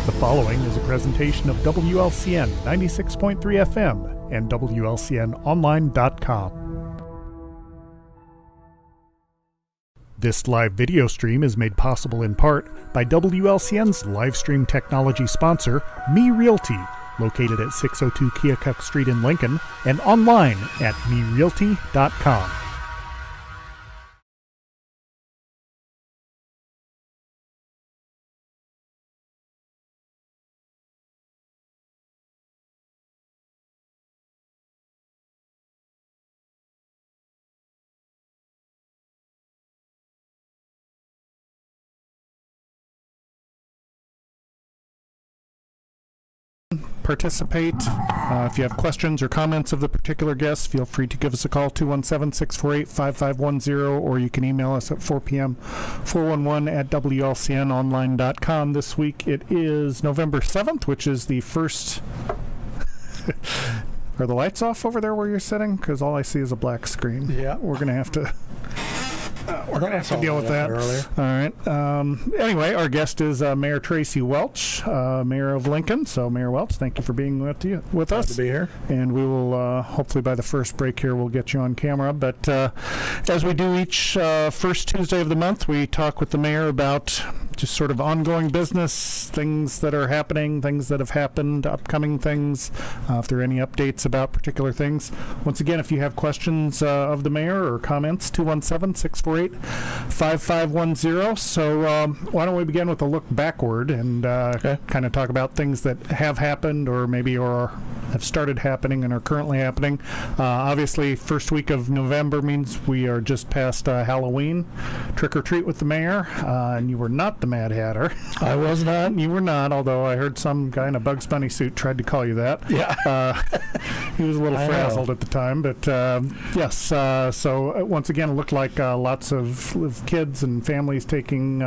The following is a presentation of WLCN 96.3 FM and WLCNonline.com. This live video stream is made possible in part by WLCN's live stream technology sponsor, Me Realty, located at 602 Keokuk Street in Lincoln and online at merealty.com. Participate. If you have questions or comments of the particular guests, feel free to give us a call, 217-648-5510, or you can email us at 4 p.m. 411@WLCNonline.com. This week it is November 7th, which is the first... Are the lights off over there where you're sitting? Because all I see is a black screen. Yeah. We're going to have to... we're going to have to deal with that. Earlier. All right. Anyway, our guest is Mayor Tracy Welch, Mayor of Lincoln. So, Mayor Welch, thank you for being with us. Glad to be here. And we will, hopefully by the first break here, we'll get you on camera. But as we do each first Tuesday of the month, we talk with the mayor about just sort of ongoing business, things that are happening, things that have happened, upcoming things, if there are any updates about particular things. Once again, if you have questions of the mayor or comments, 217-648-5510. So why don't we begin with a look backward and kind of talk about things that have happened or maybe have started happening and are currently happening. Obviously, first week of November means we are just past Halloween. Trick or treat with the mayor, and you were not the Mad Hatter. I was not. You were not, although I heard some guy in a Bugs Bunny suit tried to call you that. Yeah. He was a little frazzled at the time, but yes. So once again, it looked like lots of kids and families taking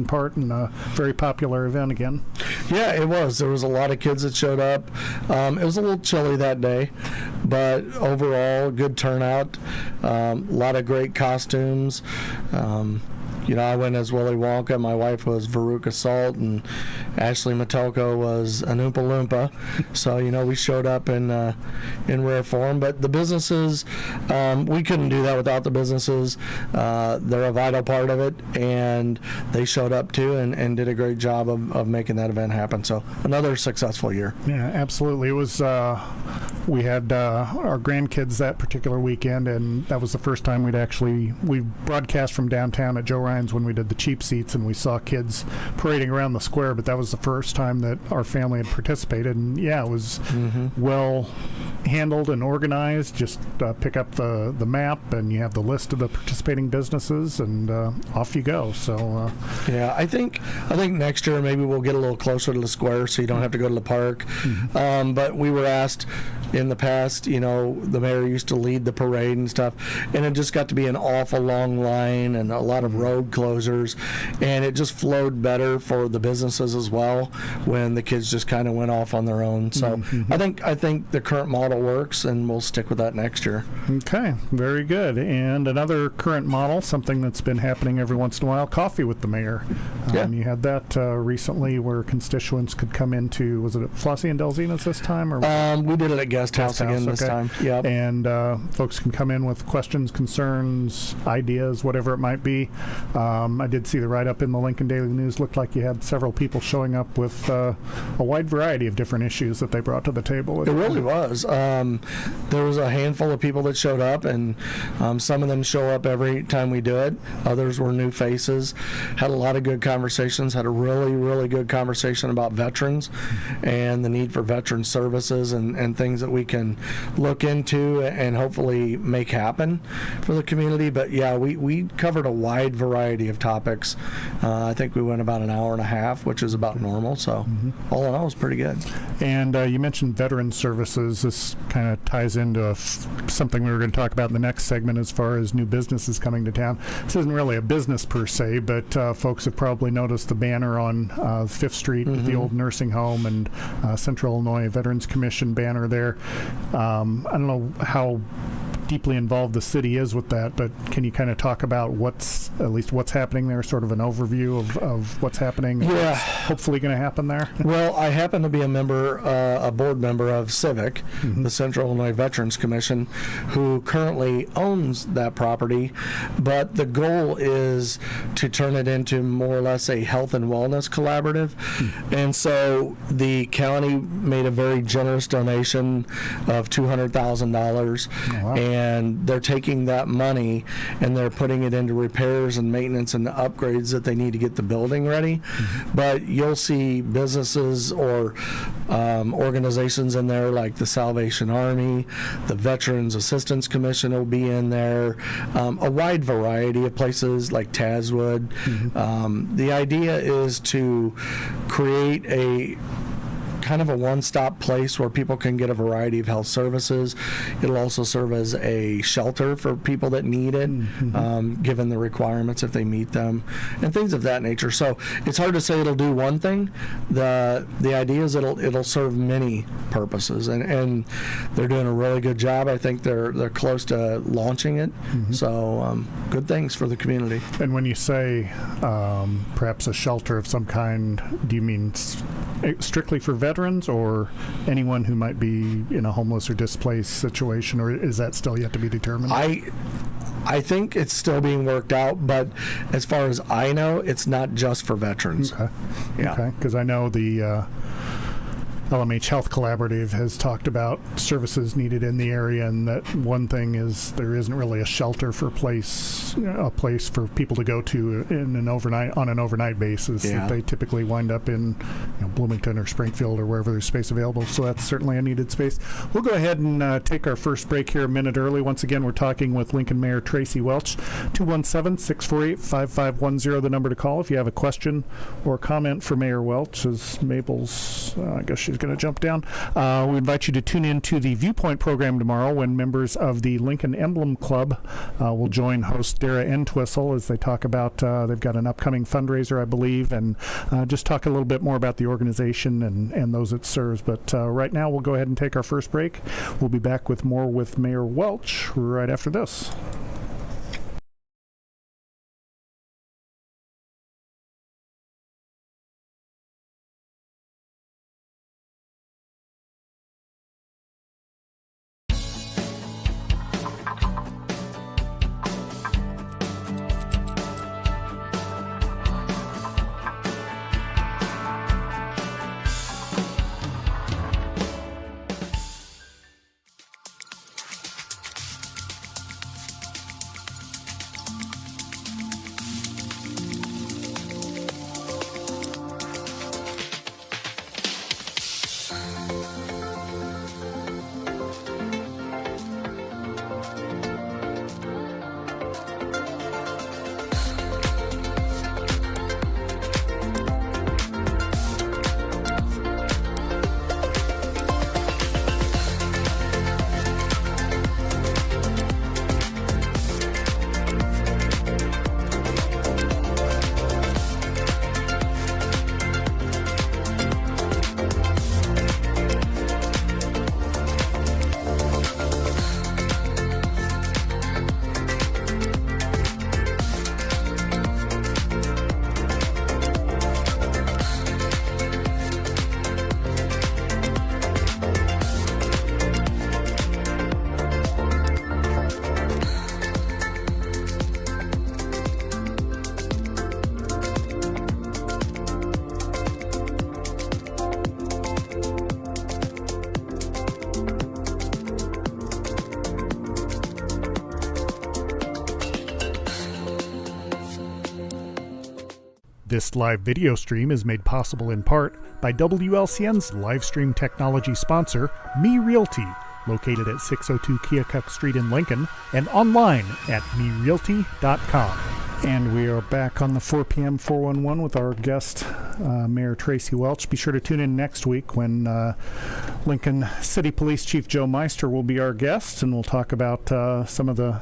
part in a very popular event again. Yeah, it was. There was a lot of kids that showed up. It was a little chilly that day, but overall, good turnout. A lot of great costumes. I went as Willy Wonka. My wife was Veruca Salt, and Ashley Matelko was an Oompa Loompa. So, we showed up in rare form. But the businesses, we couldn't do that without the businesses. They're a vital part of it, and they showed up too and did a great job of making that event happen. So, another successful year. Yeah, absolutely. It was. We had our grandkids that particular weekend, and that was the first time we broadcast from downtown at Joe Ryan's when we did the cheap seats, and we saw kids parading around the square, but that was the first time that our family had participated, and yeah, it was well handled and organized. Just pick up the map, and you have the list of the participating businesses, and off you go. So yeah, I think next year maybe we'll get a little closer to the square, so you don't have to go to the park. But we were asked in the past, the mayor used to lead the parade and stuff, and it just got to be an awful long line and a lot of road closures, and it just flowed better for the businesses as well when the kids just kind of went off on their own. So I think the current model works, and we'll stick with that next year. Okay, very good. And another current model, something that's been happening every once in a while, coffee with the mayor. You had that recently where constituents could come into, was it Flossie and Delzina's this time? Or we did it at Guest House again this time. Yep. And folks can come in with questions, concerns, ideas, whatever it might be. I did see the write-up in the Lincoln Daily News. Looked like you had several people showing up with a wide variety of different issues that they brought to the table. It really was. There was a handful of people that showed up, and some of them show up every time we do it. Others were new faces. Had a lot of good conversations. Had a really, really good conversation about veterans and the need for veteran services and things that we can look into and hopefully make happen for the community. But yeah, we covered a wide variety of topics. I think we went about an hour and a half, which is about normal. So all in all, it was pretty good. And you mentioned veteran services. This kind of ties into something we were going to talk about in the next segment as far as new businesses coming to town. This isn't really a business per se, but folks have probably noticed the banner on 5th Street at the old nursing home and Central Illinois Veterans Commission banner there. I don't know how deeply involved the city is with that, but can you kind of talk about what's happening there, sort of an overview of what's happening, what's hopefully going to happen there? Well, I happen to be a board member of Civic, the Central Illinois Veterans Commission, who currently owns that property, but the goal is to turn it into more or less a health and wellness collaborative. And so the county made a very generous donation of $200,000. Oh, wow. And they're taking that money and they're putting it into repairs and maintenance and the upgrades that they need to get the building ready. But you'll see businesses or organizations in there like the Salvation Army, the Veterans Assistance Commission will be in there, a wide variety of places like Tazwood. The idea is to create kind of a one-stop place where people can get a variety of health services. It'll also serve as a shelter for people that need it, given the requirements if they meet them, and things of that nature. So it's hard to say it'll do one thing. The idea is it'll serve many purposes, and they're doing a really good job. I think they're close to launching it. So good things for the community. And when you say perhaps a shelter of some kind, do you mean strictly for veterans or anyone who might be in a homeless or displaced situation, or is that still yet to be determined? I think it's still being worked out, but as far as I know, it's not just for veterans. Okay. Yeah. Okay. Because I know the LMH Health Collaborative has talked about services needed in the area, and that one thing is there isn't really a shelter for a place for people to go to on an overnight basis. Yeah. That they typically wind up in Bloomington or Springfield or wherever there's space available. So that's certainly a needed space. We'll go ahead and take our first break here a minute early. Once again, we're talking with Lincoln Mayor Tracy Welch. 217-648-5510, the number to call if you have a question or comment for Mayor Welch. As Mabel's, I guess she's going to jump down. We invite you to tune in to the Viewpoint program tomorrow when members of the Lincoln Emblem Club will join host Dara Entwistle as they talk about, they've got an upcoming fundraiser, I believe, and just talk a little bit more about the organization and those it serves. But right now, we'll go ahead and take our first break. We'll be back with more with Mayor Welch right after this. This live video stream is made possible in part by WLCN's live stream technology sponsor, Me Realty, located at 602 Keokuk Street in Lincoln, and online at merealty.com. And we are back on the 4 p.m. 411 with our guest, Mayor Tracy Welch. Be sure to tune in next week when Lincoln City Police Chief Joe Meister will be our guest, and we'll talk about some of the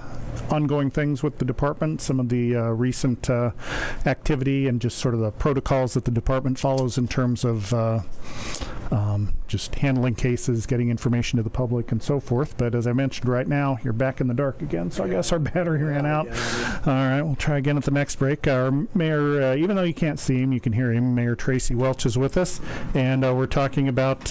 ongoing things with the department, some of the recent activity, and just sort of the protocols that the department follows in terms of just handling cases, getting information to the public, and so forth. But as I mentioned, right now, you're back in the dark again, so I guess our battery ran out. All right, we'll try again at the next break. Our mayor, even though you can't see him, you can hear him. Mayor Tracy Welch is with us, and we're talking about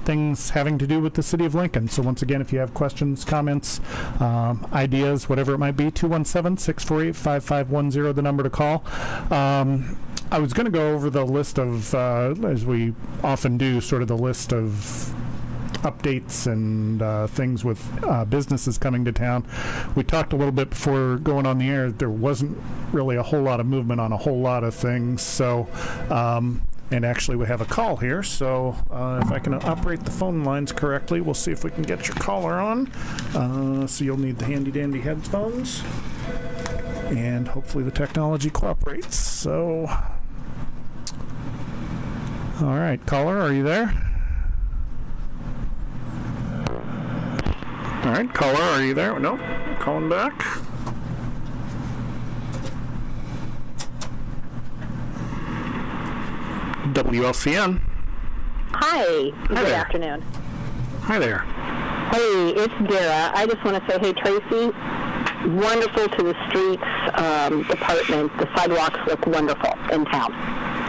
things having to do with the city of Lincoln. So once again, if you have questions, comments, ideas, whatever it might be, 217-648-5510, the number to call. I was going to go over the list of, as we often do, sort of the list of updates and things with businesses coming to town. We talked a little bit before going on the air. There wasn't really a whole lot of movement on a whole lot of things. So, and actually we have a call here. So if I can operate the phone lines correctly, we'll see if we can get your caller on. So you'll need the handy dandy headphones. And hopefully the technology cooperates. So, all right, caller, are you there? All right, caller, are you there? No, calling back. WLCN. Hi. Good there. afternoon. Hi there. Hey, it's Dara. I just want to say, hey, Tracy, wonderful to the streets department. The sidewalks look wonderful in town.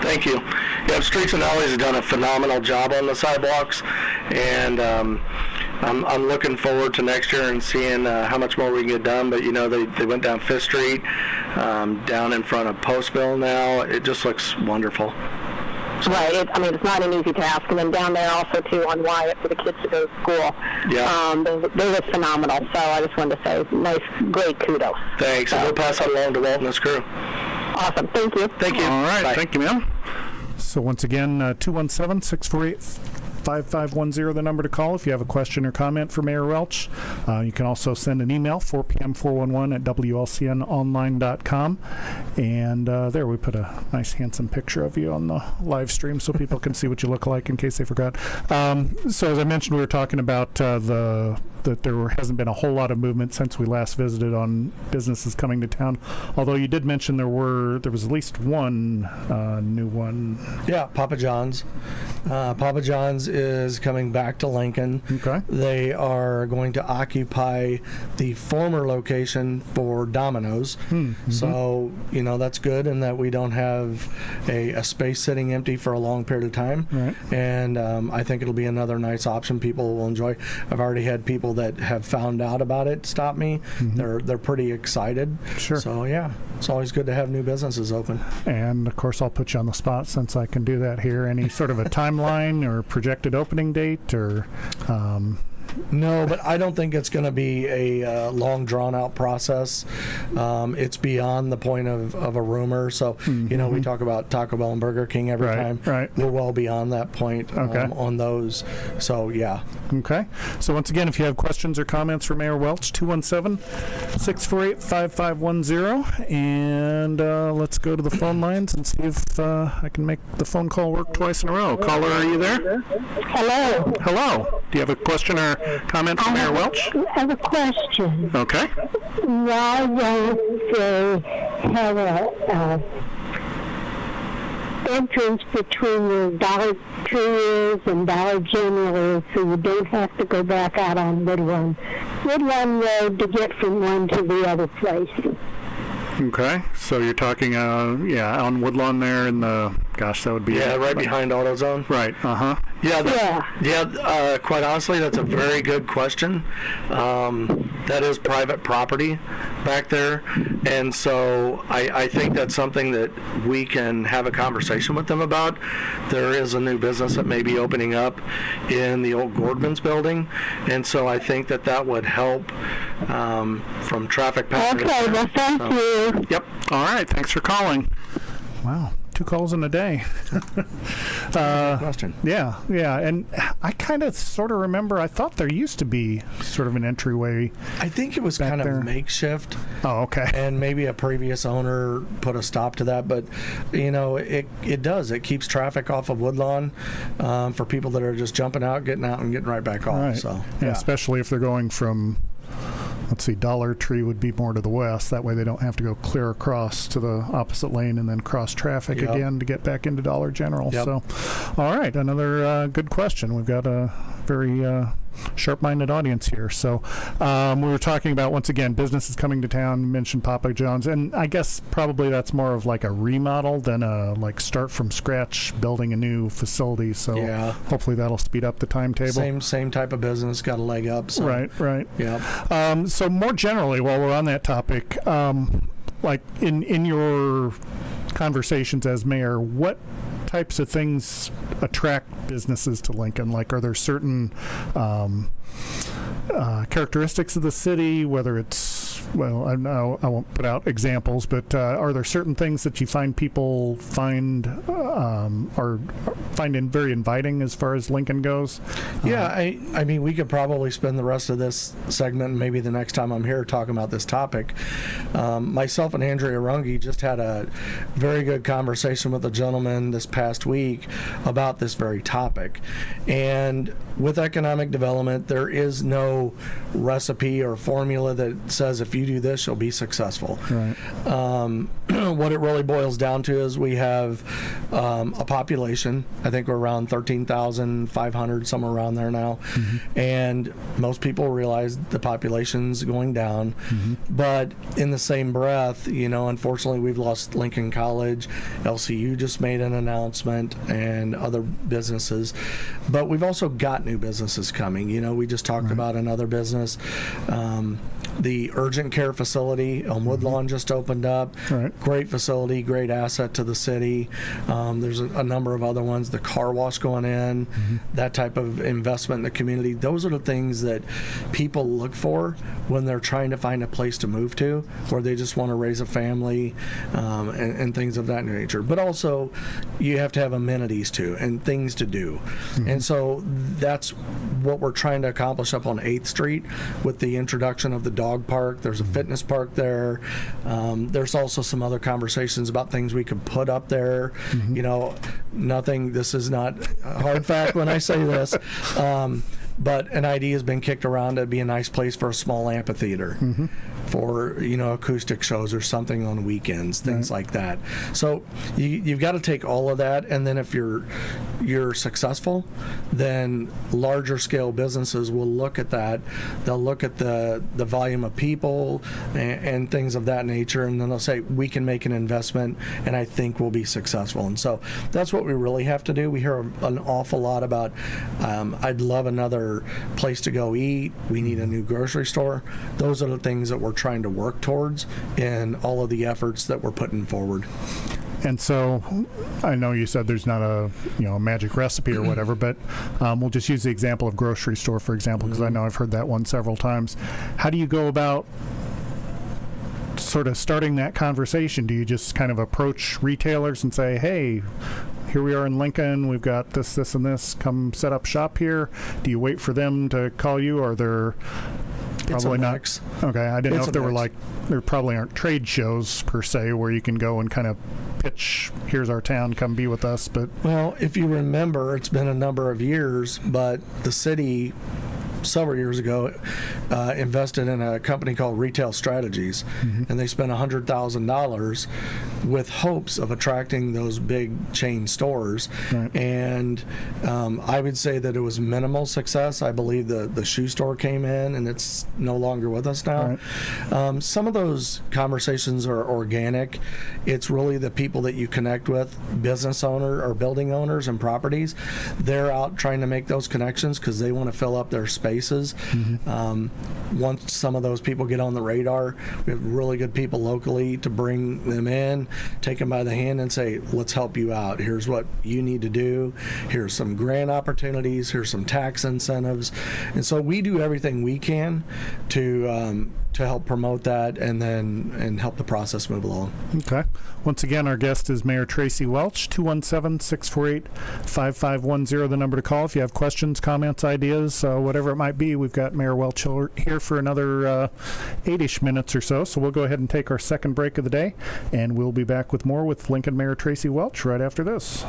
Thank you. Yeah, Streets and Alleys have done a phenomenal job on the sidewalks, and I'm looking forward to next year and seeing how much more we can get done. But, they went down 5th Street, down in front of Postville now. It just looks wonderful. Right. It's not an easy task. And then down there also, too, on Wyatt for the kids to go to school. Yeah. They look phenomenal. So I just wanted to say, nice, great kudos. Thanks. And we'll pass that along to Walt and his crew. Awesome. Thank you. Thank you. All right. Bye. Thank you, ma'am. So once again, 217-648-5510, the number to call if you have a question or comment for Mayor Welch. You can also send an email, 4pm411 at WLCNonline.com. And there we put a nice, handsome picture of you on the live stream so people can see what you look like in case they forgot. So as I mentioned, we were talking about that there hasn't been a whole lot of movement since we last visited on businesses coming to town. Although you did mention there was at least one new one. Yeah, Papa John's. Papa John's is coming back to Lincoln. Okay. They are going to occupy the former location for Domino's. Mm-hmm. So, that's good in that we don't have a space sitting empty for a long period of time. Right. And I think it'll be another nice option people will enjoy. I've already had people that have found out about it stop me. Mm-hmm. They're pretty excited. Sure. So, yeah, it's always good to have new businesses open. And of course, I'll put you on the spot since I can do that here. Any sort of a timeline or projected opening date or? No, but I don't think it's going to be a long, drawn-out process. It's beyond the point of a rumor. So, we talk about Taco Bell and Burger King every time. Right. We're well beyond that point on those. So, yeah. Okay. So, once again, if you have questions or comments for Mayor Welch, 217-648-5510. And let's go to the phone lines and see if I can make the phone call work twice in a row. Caller, are you there? Hello. Hello. Do you have a question or comment for Mayor Welch? I have a question. Okay. Why don't they have a entrance between the Dollar Tree and Dollar General is so you don't have to go back out on Woodlawn Road to get from one to the other place? Okay. So you're talking, on Woodlawn there in the, that would be... Yeah, right behind AutoZone. Right. Uh-huh. Yeah, quite honestly, that's a very good question. That is private property back there, and so I think that's something that we can have a conversation with them about. There is a new business that may be opening up in the old Gordman's building, and so I think that would help from traffic patterns. Okay, well, thank you. Yep. All right. Thanks for calling. Wow. 2 calls in a day. Question. Yeah. And I kind of sort of remember, I thought there used to be sort of an entryway. I think it was kind of makeshift. Oh, okay. And maybe a previous owner put a stop to that, but it does. It keeps traffic off of Woodlawn for people that are just jumping out, and getting right back off. Right. So, yeah, especially if they're going from, let's see, Dollar Tree would be more to the west. That way they don't have to go clear across to the opposite lane and then cross traffic again to get back into Dollar General. Yep. So, all right, another good question. We've got a very sharp-minded audience here. So we were talking about, once again, businesses coming to town. You mentioned Papa John's, and I guess probably that's more of like a remodel than a start from scratch building a new facility. So hopefully that'll speed up the timetable. Same type of business, got a leg up. So. Right. Yeah. So more generally, while we're on that topic, like in your conversations as mayor, what types of things attract businesses to Lincoln? Like, are there certain characteristics of the city, whether it's well, I won't put out examples, but are there certain things that you find people find are finding very inviting as far as Lincoln goes? Yeah, I mean, we could probably spend the rest of this segment, and maybe the next time I'm here, talking about this topic. Myself and Andrea Runge just had a very good conversation with a gentleman this past week about this very topic. And with economic development, there is no recipe or formula that says if you do this, you'll be successful. Right. What it really boils down to is we have a population. I think we're around 13,500, somewhere around there now. Mm-hmm. And most people realize the population's going down. Mm-hmm. But in the same breath, unfortunately, we've lost Lincoln College. LCU just made an announcement, and other businesses. But we've also got new businesses coming. We just talked about another business. The urgent care facility, Elmwood Lawn, just opened up. Right. Great facility, great asset to the city. There's a number of other ones. The car wash going in, that type of investment in the community. Those are the things that people look for when they're trying to find a place to move to, where they just want to raise a family and things of that nature. But also, you have to have amenities too and things to do. And so that's what we're trying to accomplish up on 8th Street with the introduction of the dog park. There's a fitness park there. There's also some other conversations about things we could put up there. Nothing, this is not a hard fact when I say this, but an idea has been kicked around to be a nice place for a small amphitheater. For acoustic shows or something on weekends, things like that. So you've got to take all of that, and then if you're successful, then larger scale businesses will look at that. They'll look at the volume of people and things of that nature, and then they'll say, we can make an investment, and I think we'll be successful. And so that's what we really have to do. We hear an awful lot about, I'd love another place to go eat. We need a new grocery store. Those are the things that we're trying to work towards in all of the efforts that we're putting forward. And so I know you said there's not a magic recipe or whatever, but we'll just use the example of grocery store, for example, because I know I've heard that one several times. How do you go about sort of starting that conversation? Do you just kind of approach retailers and say, hey, here we are in Lincoln, we've got this, this, and this, come set up shop here? Do you wait for them to call you, or they're probably not? Okay, I didn't know if there probably aren't trade shows per se where you can go and kind of pitch, here's our town, come be with us. But well, if you remember, it's been a number of years, but the city several years ago invested in a company called Retail Strategies, and they spent $100,000 with hopes of attracting those big chain stores. Right. And I would say that it was minimal success. I believe the shoe store came in, and it's no longer with us now. Right. Some of those conversations are organic. It's really the people that you connect with, business owner or building owners and properties. They're out trying to make those connections because they want to fill up their spaces. Once some of those people get on the radar, we have really good people locally to bring them in, take them by the hand and say, let's help you out. Here's what you need to do. Here's some grant opportunities. Here's some tax incentives. And so we do everything we can to help promote that and help the process move along. Okay. Once again, our guest is Mayor Tracy Welch. 217-648-5510, the number to call if you have questions, comments, ideas, whatever it might be. We've got Mayor Welch here for another 8-ish minutes or so. So we'll go ahead and take our second break of the day, and we'll be back with more with Lincoln Mayor Tracy Welch right after this.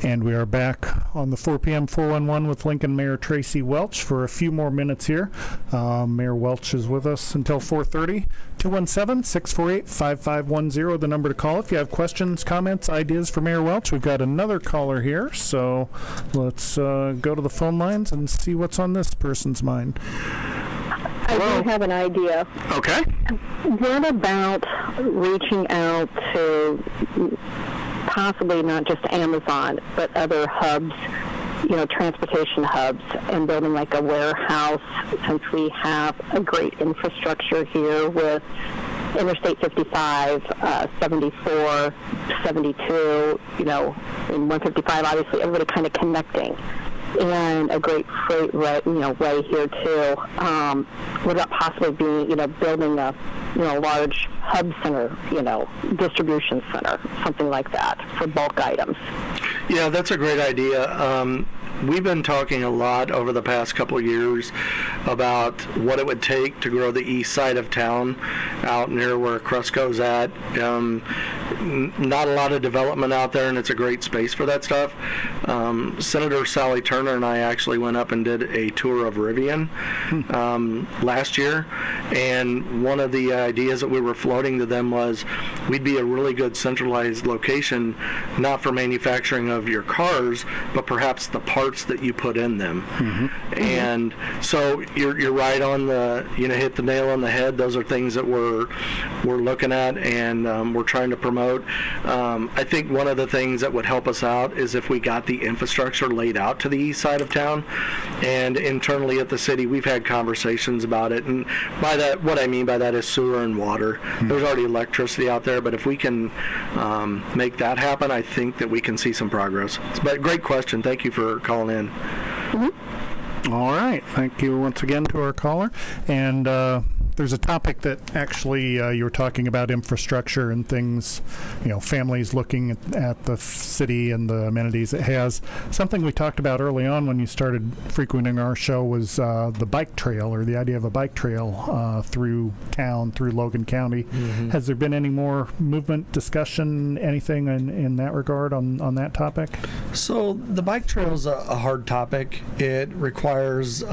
And we are back on the 4 p.m. 411 with Lincoln Mayor Tracy Welch for a few more minutes here. Mayor Welch is with us until 4:30. 217-648-5510, the number to call if you have questions, comments, ideas for Mayor Welch. We've got another caller here, so let's go to the phone lines and see what's on this person's mind. I do have an idea. Okay. What about reaching out to possibly not just Amazon, but other hubs, transportation hubs, and building like a warehouse, since we have a great infrastructure here with Interstate 55, 74, 72, and 155, obviously everybody kind of connecting, and a great freight way here too. What about possibly building a large hub center, distribution center, something like that for bulk items? Yeah, that's a great idea. We've been talking a lot over the past couple of years about what it would take to grow the east side of town out near where Cresco's at. Not a lot of development out there, and it's a great space for that stuff. Senator Sally Turner and I actually went up and did a tour of Rivian last year, and one of the ideas that we were floating to them was we'd be a really good centralized location, not for manufacturing of your cars, but perhaps the parts that you put in them. And so you're right on the, hit the nail on the head. Those are things that we're looking at, and we're trying to promote. I think one of the things that would help us out is if we got the infrastructure laid out to the east side of town, and internally at the city we've had conversations about it, and by that, what I mean by that is sewer and water. There's already electricity out there, but if we can make that happen, I think that we can see some progress. But great question. Thank you for calling in. All right. Thank you once again to our caller. And there's a topic that actually you were talking about infrastructure and things, families looking at the city and the amenities it has. Something we talked about early on when you started frequenting our show was the bike trail, or the idea of a bike trail through town, through Logan County. Has there been any more movement, discussion, anything in that regard on that topic? So the bike trail is a hard topic. It requires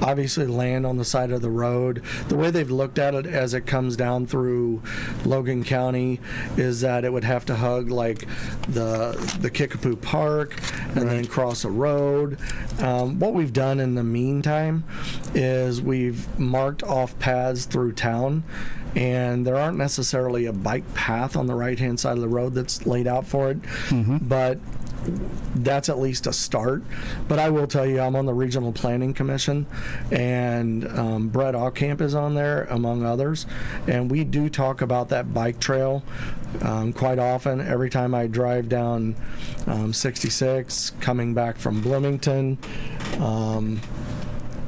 obviously land on the side of the road. The way they've looked at it as it comes down through Logan County is that it would have to hug like the Kickapoo Park and then cross a road. What we've done in the meantime is we've marked off paths through town, and there aren't necessarily a bike path on the right-hand side of the road that's laid out for it, but that's at least a start. But I will tell you, I'm on the Regional Planning Commission, and Brett Aucamp is on there, among others, and we do talk about that bike trail quite often. Every time I drive down 66, coming back from Bloomington,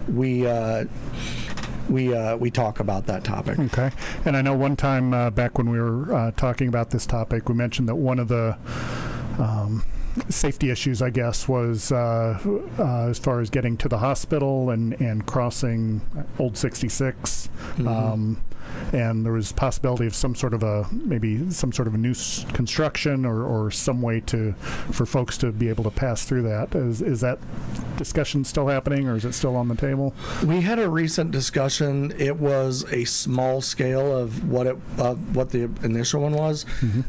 we talk about that topic. Okay. And I know one time back when we were talking about this topic, we mentioned that one of the safety issues, I guess, was as far as getting to the hospital and crossing Old 66. And there was possibility of some sort of a new construction or some way for folks to be able to pass through that. Is that discussion still happening, or is it still on the table? We had a recent discussion. It was a small scale of what the initial one was.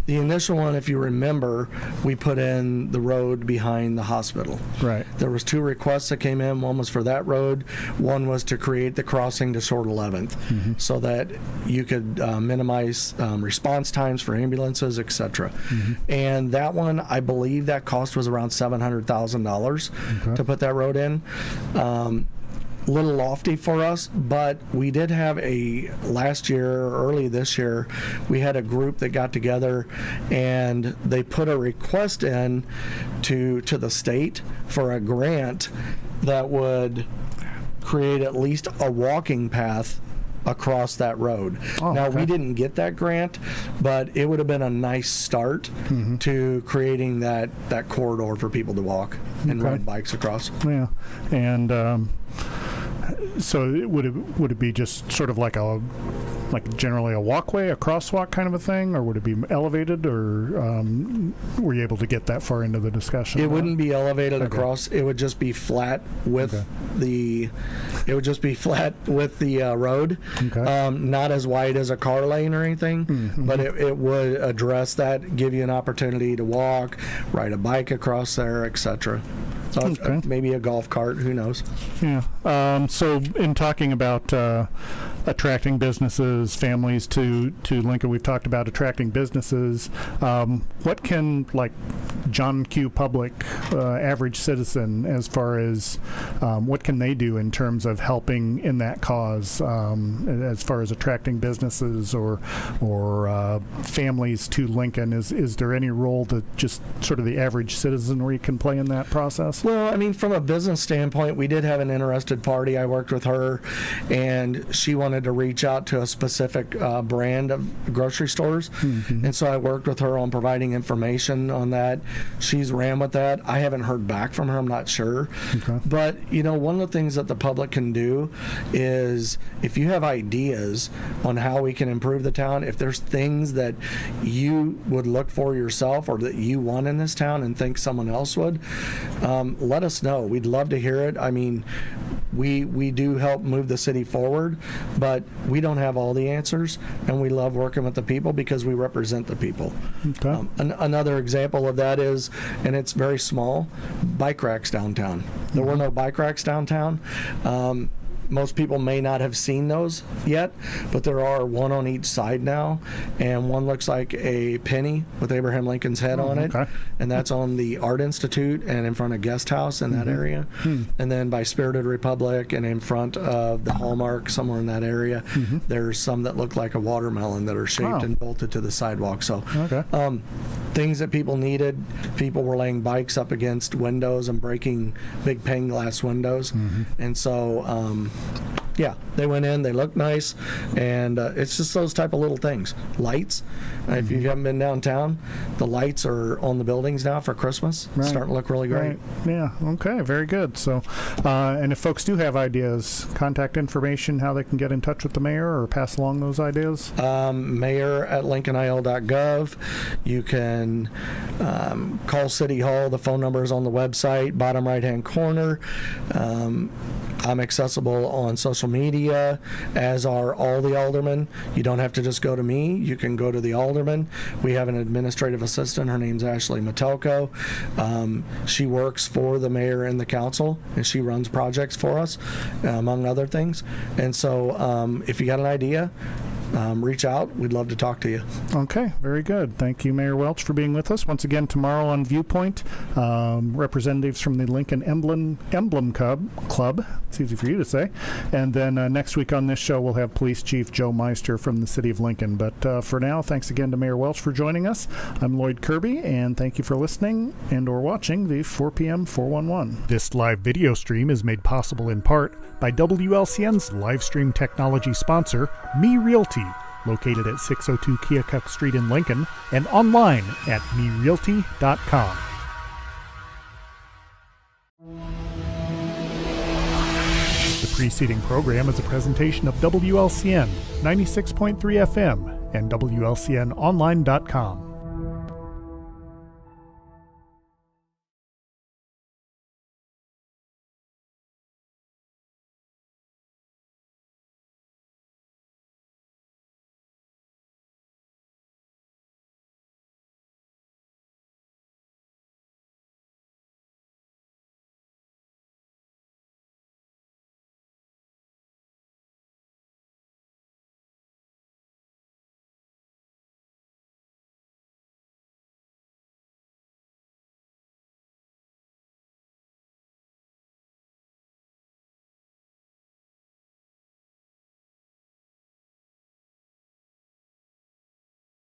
The initial one, if you remember, we put in the road behind the hospital. Right. There was 2 requests that came in. One was for that road. One was to create the crossing to Short 11th, so that you could minimize response times for ambulances, etc. And that one, I believe that cost was around $700,000 to put that road in. Little lofty for us, but we did have last year, early this year, we had a group that got together and they put a request in to the state for a grant that would create at least a walking path across that road. Now, we didn't get that grant, but it would have been a nice start to creating that corridor for people to walk and ride bikes across. Yeah, and so would it be just sort of like generally a walkway, a crosswalk kind of a thing, or would it be elevated, or were you able to get that far into the discussion? It wouldn't be elevated across. It would just be flat with the. It would just be flat with the road. Okay. Not as wide as a car lane or anything, but it would address that, give you an opportunity to walk, ride a bike across there, etc. So maybe a golf cart, who knows? Yeah. So in talking about attracting businesses, families to Lincoln, we've talked about attracting businesses. What can, like, John Q. Public, average citizen, as far as what can they do in terms of helping in that cause, as far as attracting businesses or families to Lincoln? Is there any role that just sort of the average citizenry can play in that process? Well, I mean, from a business standpoint, we did have an interested party. I worked with her, and she wanted to reach out to a specific brand of grocery stores. And so I worked with her on providing information on that. She's ran with that. I haven't heard back from her. I'm not sure. But, one of the things that the public can do is, if you have ideas on how we can improve the town, if there's things that you would look for yourself or that you want in this town and think someone else would, let us know. We'd love to hear it. I mean, we do help move the city forward, but we don't have all the answers, and we love working with the people because we represent the people. Another example of that is, and it's very small, bike racks downtown. There were no bike racks downtown. Most people may not have seen those yet, but there are one on each side now, and one looks like a penny with Abraham Lincoln's head on it, and that's on the Art Institute and in front of Guest House in that area, and then by Spirited Republic and in front of the Hallmark, somewhere in that area, there's some that look like a watermelon that are shaped and bolted to the sidewalk. So things that people needed, people were laying bikes up against windows and breaking big pane glass windows, and so they went in, they looked nice, and it's just those type of little things. Lights, if you haven't been downtown, the lights are on the buildings now for Christmas. It's starting to look really great. Yeah, okay, very good. So, and if folks do have ideas, contact information, how they can get in touch with the mayor or pass along those ideas? Mayor@lincolnil.gov. You can call City Hall. The phone number is on the website, bottom right-hand corner. I'm accessible on social media, as are all the aldermen. You don't have to just go to me. You can go to the aldermen. We have an administrative assistant. Her name's Ashley Metelko. She works for the mayor and the council, and she runs projects for us, among other things. And so if you got an idea, reach out. We'd love to talk to you. Okay, very good. Thank you, Mayor Welch, for being with us. Once again, tomorrow on Viewpoint, representatives from the Lincoln Emblem Club. It's easy for you to say. And then next week on this show, we'll have Police Chief Joe Meister from the City of Lincoln. But for now, thanks again to Mayor Welch for joining us. I'm Loyd Kirby, and thank you for listening and or watching the 4 p.m. 411. This live video stream is made possible in part by WLCN's live stream technology sponsor, Me Realty, located at 602 Keokuk Street in Lincoln, and online at merealty.com. The preceding program is a presentation of WLCN 96.3 FM and WLCNonline.com.